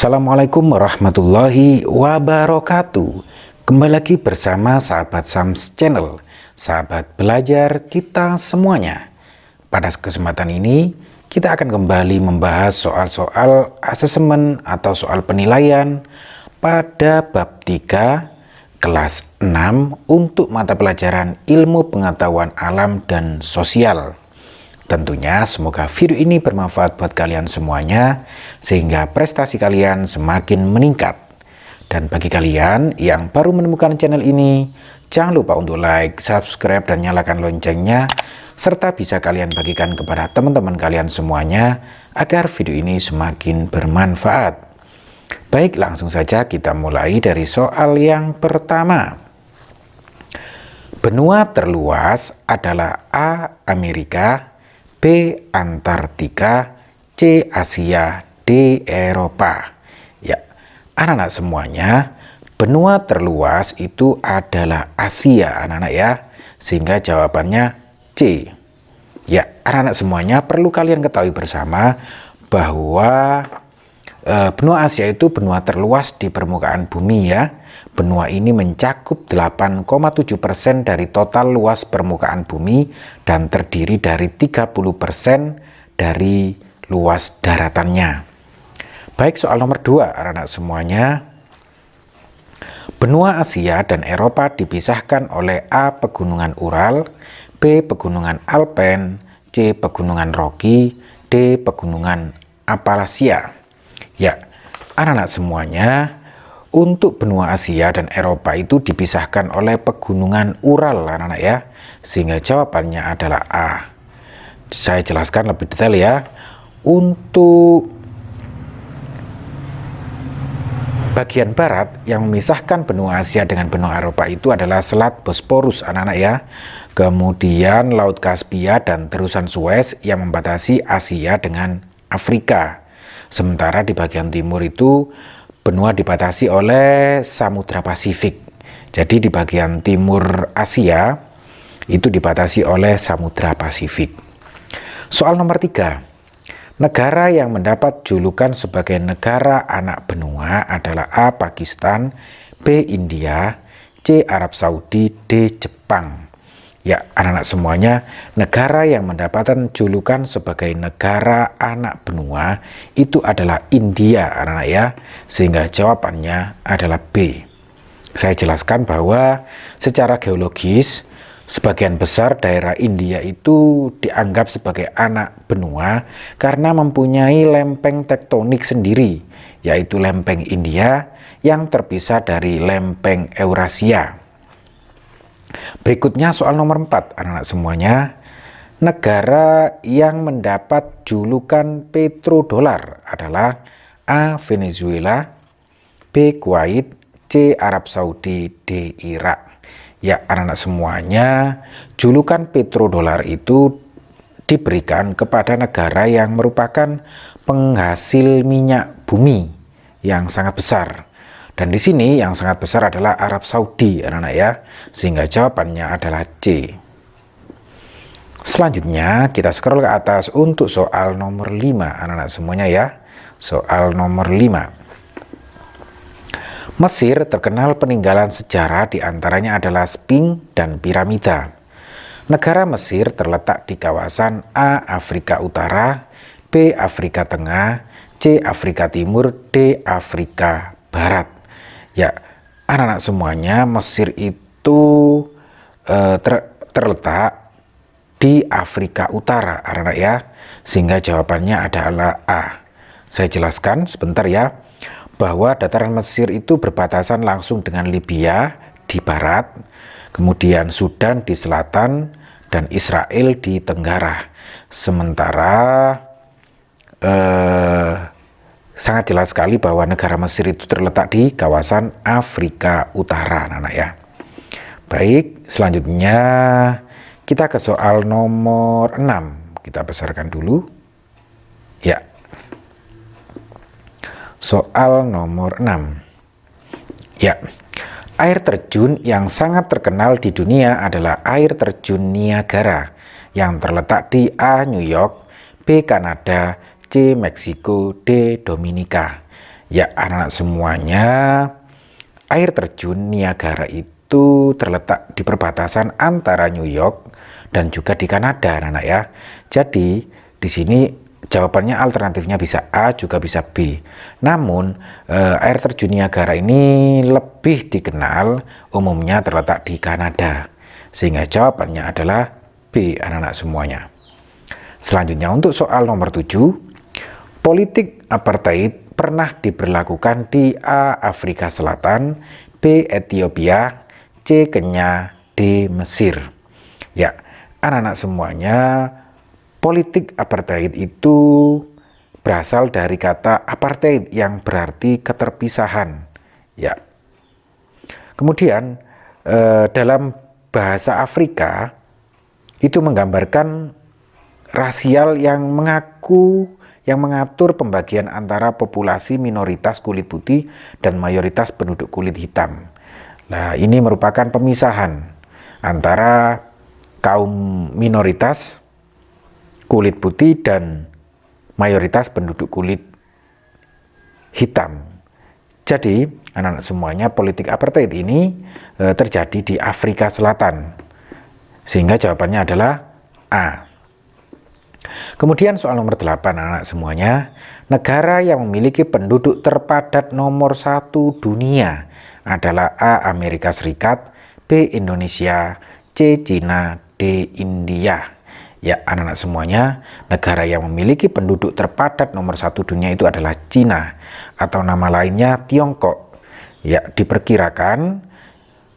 Assalamualaikum warahmatullahi wabarakatuh. Kembali lagi bersama sahabat Sams Channel, sahabat belajar kita semuanya. Pada kesempatan ini kita akan kembali membahas soal-soal asesmen atau soal penilaian pada bab 3 kelas 6 untuk mata pelajaran ilmu pengetahuan alam dan sosial. Tentunya semoga video ini bermanfaat buat kalian semuanya sehingga prestasi kalian semakin meningkat. Dan bagi kalian yang baru menemukan channel ini, jangan lupa untuk like, subscribe, dan nyalakan loncengnya, serta bisa kalian bagikan kepada teman-teman kalian semuanya agar video ini semakin bermanfaat. Baik, langsung saja kita mulai dari soal yang pertama. Benua terluas adalah A. Amerika, B. Antartika, C. Asia, D. Eropa. Ya, anak-anak semuanya, benua terluas itu adalah Asia, anak-anak ya. Sehingga jawabannya C. Ya, anak-anak semuanya perlu kalian ketahui bersama bahwa benua Asia itu benua terluas di permukaan bumi ya. Benua ini mencakup 8,7% dari total luas permukaan bumi dan terdiri dari 30% dari luas daratannya. Baik, soal nomor 2 anak-anak semuanya. Benua Asia dan Eropa dipisahkan oleh A. Pegunungan Ural, B. Pegunungan Alpen, C. Pegunungan Rocky, D. Pegunungan Appalachia. Ya, anak-anak semuanya, untuk benua Asia dan Eropa itu dipisahkan oleh pegunungan Ural, anak-anak ya. Sehingga jawabannya adalah A. Saya jelaskan lebih detail ya. Untuk bagian barat yang memisahkan benua Asia dengan benua Eropa itu adalah Selat Bosporus, anak-anak ya. Kemudian Laut Kaspia dan terusan Suez yang membatasi Asia dengan Afrika. Sementara di bagian timur itu benua dibatasi oleh Samudra Pasifik. Jadi di bagian timur Asia itu dibatasi oleh Samudra Pasifik. Soal nomor 3. Negara yang mendapat julukan sebagai negara anak benua adalah A. Pakistan, B. India, C. Arab Saudi, D. Jepang. Ya, anak-anak semuanya, negara yang mendapatkan julukan sebagai negara anak benua itu adalah India, anak-anak ya. Sehingga jawabannya adalah B. Saya jelaskan bahwa secara geologis, sebagian besar daerah India itu dianggap sebagai anak benua karena mempunyai lempeng tektonik sendiri, yaitu lempeng India yang terpisah dari lempeng Eurasia. Berikutnya soal nomor 4 anak-anak semuanya. Negara yang mendapat julukan petrodolar adalah A. Venezuela, B. Kuwait, C. Arab Saudi, D. Irak. Ya, anak-anak semuanya, julukan petrodolar itu diberikan kepada negara yang merupakan penghasil minyak bumi yang sangat besar. Dan di sini yang sangat besar adalah Arab Saudi, anak-anak ya. Sehingga jawabannya adalah C. Selanjutnya kita scroll ke atas untuk soal nomor 5, anak-anak semuanya ya. Soal nomor 5. Mesir terkenal peninggalan sejarah, diantaranya adalah Sphinx dan piramida. Negara Mesir terletak di kawasan A. Afrika Utara, B. Afrika Tengah, C. Afrika Timur, D. Afrika Barat. Ya, anak-anak semuanya, Mesir itu terletak di Afrika Utara, anak-anak ya. Sehingga jawabannya adalah A. Saya jelaskan sebentar ya, bahwa dataran Mesir itu berbatasan langsung dengan Libya di barat, kemudian Sudan di selatan, dan Israel di tenggara. Sementara sangat jelas sekali bahwa negara Mesir itu terletak di kawasan Afrika Utara, anak-anak ya. Baik, selanjutnya kita ke soal nomor 6. Kita besarkan dulu. Ya. Soal nomor 6. Ya. Air terjun yang sangat terkenal di dunia adalah air terjun Niagara yang terletak di A. New York, B. Kanada, C. Meksiko, D. Dominika. Ya, anak-anak semuanya, air terjun Niagara itu terletak di perbatasan antara New York dan juga di Kanada, anak-anak ya. Jadi, di sini jawabannya alternatifnya bisa A, juga bisa B. Namun, air terjun Niagara ini lebih dikenal umumnya terletak di Kanada. Sehingga jawabannya adalah B, anak-anak semuanya. Selanjutnya untuk soal nomor 7, politik apartheid pernah diberlakukan di A. Afrika Selatan, B. Ethiopia, C. Kenya, D. Mesir. Ya, anak-anak semuanya, politik apartheid itu berasal dari kata apartheid yang berarti keterpisahan. Ya. Kemudian dalam bahasa Afrika itu menggambarkan rasial yang mengatur pembagian antara populasi minoritas kulit putih dan mayoritas penduduk kulit hitam. Nah, ini merupakan pemisahan antara kaum minoritas kulit putih dan mayoritas penduduk kulit hitam. Jadi, anak-anak semuanya, politik apartheid ini terjadi di Afrika Selatan. Sehingga jawabannya adalah A. Kemudian soal nomor 8, anak-anak semuanya, negara yang memiliki penduduk terpadat nomor 1 dunia adalah A. Amerika Serikat, B. Indonesia, C. Cina, D. India. Ya, anak-anak semuanya, negara yang memiliki penduduk terpadat nomor 1 dunia itu adalah Cina, atau nama lainnya Tiongkok. Ya, diperkirakan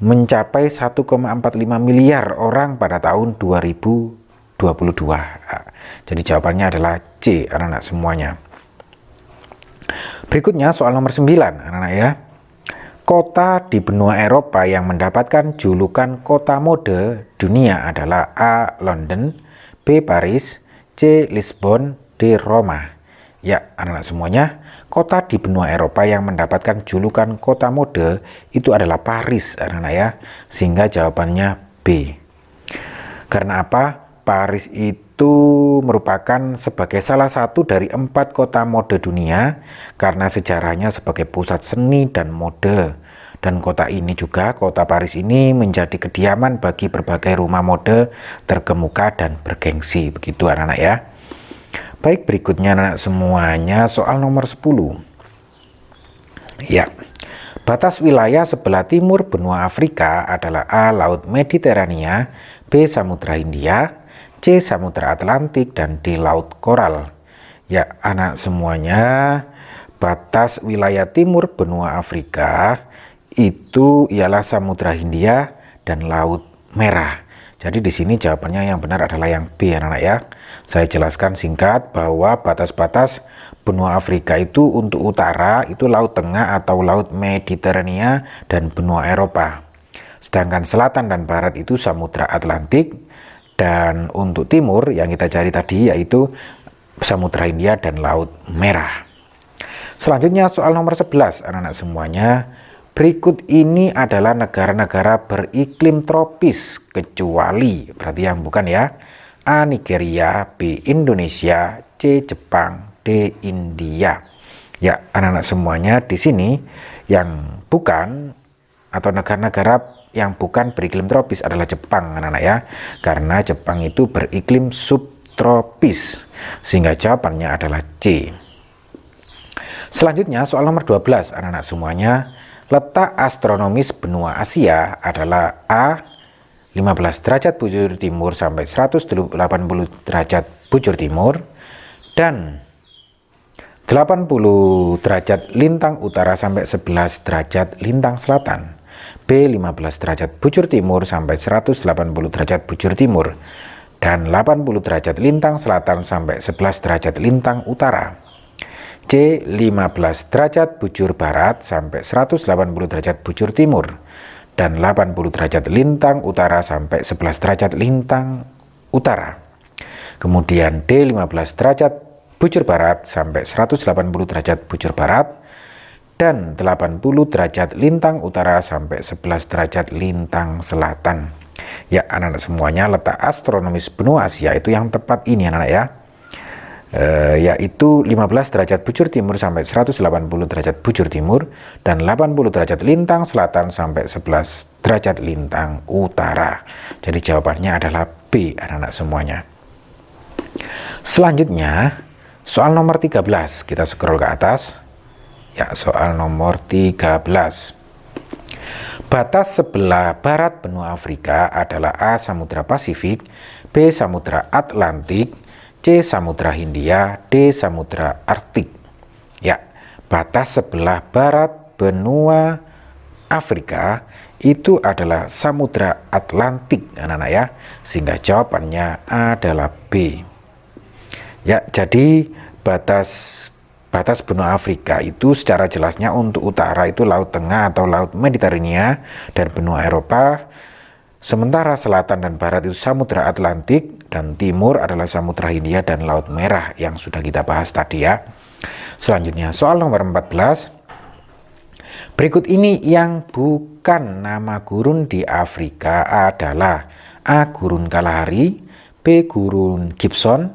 mencapai 1,45 miliar orang pada tahun 2022. Jadi jawabannya adalah C, anak-anak semuanya. Berikutnya soal nomor 9, anak-anak ya. Kota di benua Eropa yang mendapatkan julukan kota mode dunia adalah A. London, B. Paris, C. Lisbon, D. Roma. Ya, anak-anak semuanya, kota di benua Eropa yang mendapatkan julukan kota mode itu adalah Paris, anak-anak ya. Sehingga jawabannya B. Karena apa? Paris itu merupakan sebagai salah satu dari 4 kota mode dunia karena sejarahnya sebagai pusat seni dan mode. Dan kota ini juga, kota Paris ini menjadi kediaman bagi berbagai rumah mode terkemuka dan bergengsi. Begitu anak-anak ya. Baik, berikutnya anak-anak semuanya, soal nomor 10. Ya, batas wilayah sebelah timur benua Afrika adalah A. Laut Mediterania, B. Samudra Hindia, C. Samudra Atlantik, dan D. Laut Koral. Ya, anak semuanya, batas wilayah timur benua Afrika itu ialah Samudra Hindia dan Laut Merah. Jadi di sini jawabannya yang benar adalah yang B, anak-anak ya. Saya jelaskan singkat bahwa batas-batas benua Afrika itu untuk utara itu Laut Tengah atau Laut Mediterania dan benua Eropa. Sedangkan selatan dan barat itu Samudra Atlantik, dan untuk timur yang kita cari tadi yaitu Samudra Hindia dan Laut Merah. Selanjutnya soal nomor 11, anak-anak semuanya. Berikut ini adalah negara-negara beriklim tropis kecuali, berarti yang bukan ya. A. Nigeria, B. Indonesia, C. Jepang, D. India. Ya, anak-anak semuanya, di sini yang bukan atau negara-negara yang bukan beriklim tropis adalah Jepang, anak-anak ya. Karena Jepang itu beriklim subtropis. Sehingga jawabannya adalah C. Selanjutnya soal nomor 12, anak-anak semuanya. Letak astronomis benua Asia adalah A. 15 derajat bujur timur sampai 180 derajat bujur timur, dan 80 derajat lintang utara sampai 11 derajat lintang selatan. B. 15 derajat bujur timur sampai 180 derajat bujur timur, dan 80 derajat lintang selatan sampai 11 derajat lintang utara. C. 15 derajat bujur barat sampai 180 derajat bujur timur, dan 80 derajat lintang utara sampai 11 derajat lintang utara. Kemudian D. 15 derajat bujur barat sampai 180 derajat bujur barat, dan 80 derajat lintang utara sampai 11 derajat lintang selatan. Ya, anak-anak semuanya, letak astronomis benua Asia itu yang tepat ini, anak-anak ya. yaitu 15 derajat bujur timur sampai 180 derajat bujur timur dan 80 derajat lintang selatan sampai 11 derajat lintang utara. Jadi jawabannya adalah B, anak-anak semuanya. Selanjutnya soal nomor 13, kita scroll ke atas. Ya, soal nomor 13. Batas sebelah barat benua Afrika adalah A. Samudra Pasifik, B. Samudra Atlantik, C. Samudra Hindia, D. Samudra Arktik. Ya, batas sebelah barat benua Afrika itu adalah Samudra Atlantik, anak-anak ya, sehingga jawabannya adalah B. Ya, jadi batas benua Afrika itu secara jelasnya untuk utara itu Laut Tengah atau Laut Mediterania dan benua Eropa, sementara selatan dan barat itu Samudra Atlantik dan timur adalah Samudra Hindia dan Laut Merah yang sudah kita bahas tadi ya. Selanjutnya soal nomor 14. Berikut ini yang bukan nama gurun di Afrika adalah A. Gurun Kalahari, B. Gurun Gibson,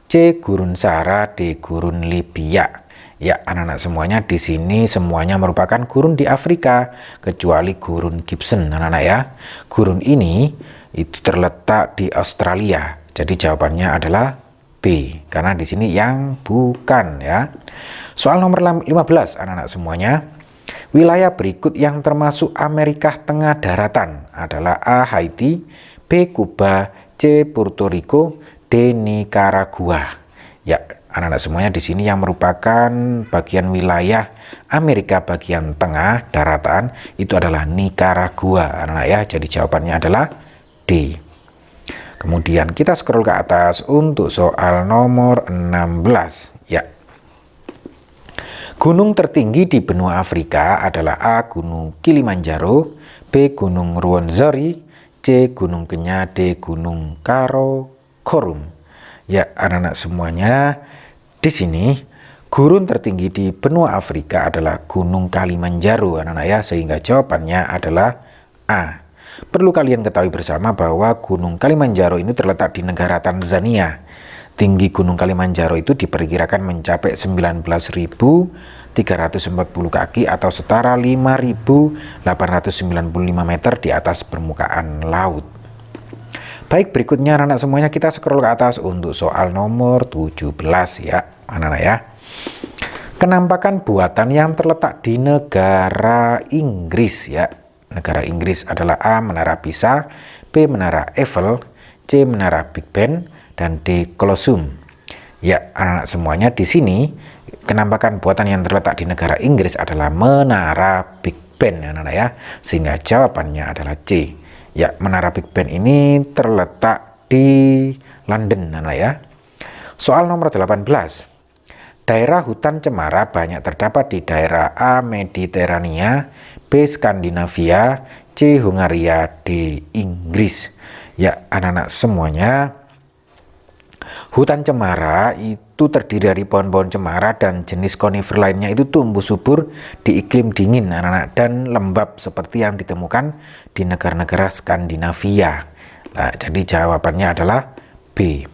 C. Gurun Sahara, D. Gurun Libya. Ya, anak-anak semuanya di sini semuanya merupakan gurun di Afrika kecuali Gurun Gibson, anak-anak ya. Gurun ini itu terletak di Australia. Jadi jawabannya adalah B karena di sini yang bukan ya. Soal nomor 15, anak-anak semuanya. Wilayah berikut yang termasuk Amerika Tengah daratan adalah A. Haiti, B. Kuba, C. Puerto Rico, D. Nicaragua. Ya, anak-anak semuanya di sini yang merupakan bagian wilayah Amerika bagian tengah daratan itu adalah Nicaragua, anak-anak ya. Jadi jawabannya adalah D. Kemudian kita scroll ke atas untuk soal nomor 16. Ya. Gunung tertinggi di benua Afrika adalah A. Gunung Kilimanjaro, B. Gunung Ruwenzori, C. Gunung Kenya, D. Gunung Karakorum. Ya, anak-anak semuanya, di sini gurun tertinggi di benua Afrika adalah Gunung Kilimanjaro, anak-anak ya, sehingga jawabannya adalah A. Perlu kalian ketahui bersama bahwa Gunung Kilimanjaro ini terletak di negara Tanzania. Tinggi Gunung Kilimanjaro itu diperkirakan mencapai 19.340 kaki atau setara 5.895 meter di atas permukaan laut. Baik, berikutnya anak-anak semuanya kita scroll ke atas untuk soal nomor 17 ya, anak-anak ya. Kenampakan buatan yang terletak di negara Inggris ya. Negara Inggris adalah A. Menara Pisa, B. Menara Eiffel, C. Menara Big Ben, dan D. Colosseum. Ya, anak-anak semuanya di sini kenampakan buatan yang terletak di negara Inggris adalah Menara Big Ben, anak-anak ya, sehingga jawabannya adalah C. Ya, Menara Big Ben ini terletak di London, anak-anak ya. Soal nomor 18. Daerah hutan cemara banyak terdapat di daerah A. Mediterania, B. Skandinavia, C. Hungaria, D. Inggris. Ya, anak-anak semuanya, hutan cemara itu terdiri dari pohon-pohon cemara dan jenis konifer lainnya itu tumbuh subur di iklim dingin, anak-anak, dan lembab seperti yang ditemukan di negara-negara Skandinavia. Nah, jadi jawabannya adalah B.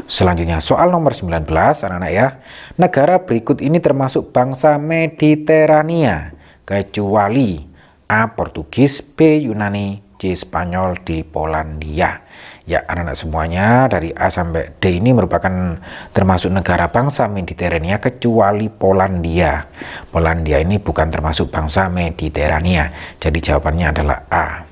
Selanjutnya soal nomor 19, anak-anak ya. Negara berikut ini termasuk bangsa Mediterania kecuali A. Portugis, B. Yunani, C. Spanyol, D. Polandia. Ya, anak-anak semuanya dari A sampai D ini merupakan termasuk negara bangsa Mediterania kecuali Polandia. Polandia ini bukan termasuk bangsa Mediterania. Jadi jawabannya adalah A.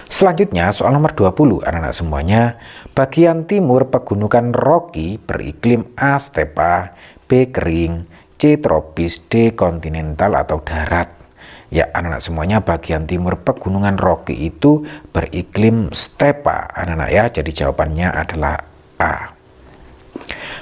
Selanjutnya soal nomor 20, anak-anak semuanya. Bagian timur pegunungan Rocky beriklim A. Stepa, B. Kering, C. Tropis, D. Kontinental atau darat. Ya, anak-anak semuanya bagian timur pegunungan Rocky itu beriklim stepa, anak-anak ya. Jadi jawabannya adalah A.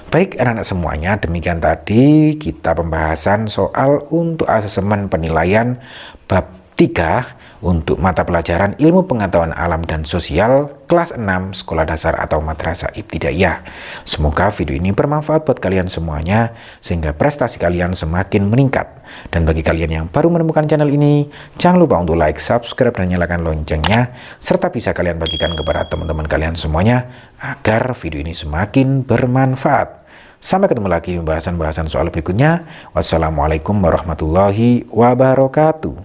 Baik, anak-anak semuanya, demikian tadi kita pembahasan soal untuk asesmen penilaian bab 3 untuk mata pelajaran ilmu pengetahuan alam dan sosial kelas 6 sekolah dasar atau madrasah ibtidaiyah. Semoga video ini bermanfaat buat kalian semuanya sehingga prestasi kalian semakin meningkat. Dan bagi kalian yang baru menemukan channel ini, jangan lupa untuk like, subscribe, dan nyalakan loncengnya, serta bisa kalian bagikan kepada teman-teman kalian semuanya agar video ini semakin bermanfaat. Sampai ketemu lagi di bahasan-bahasan soal berikutnya. Wassalamualaikum warahmatullahi wabarakatuh.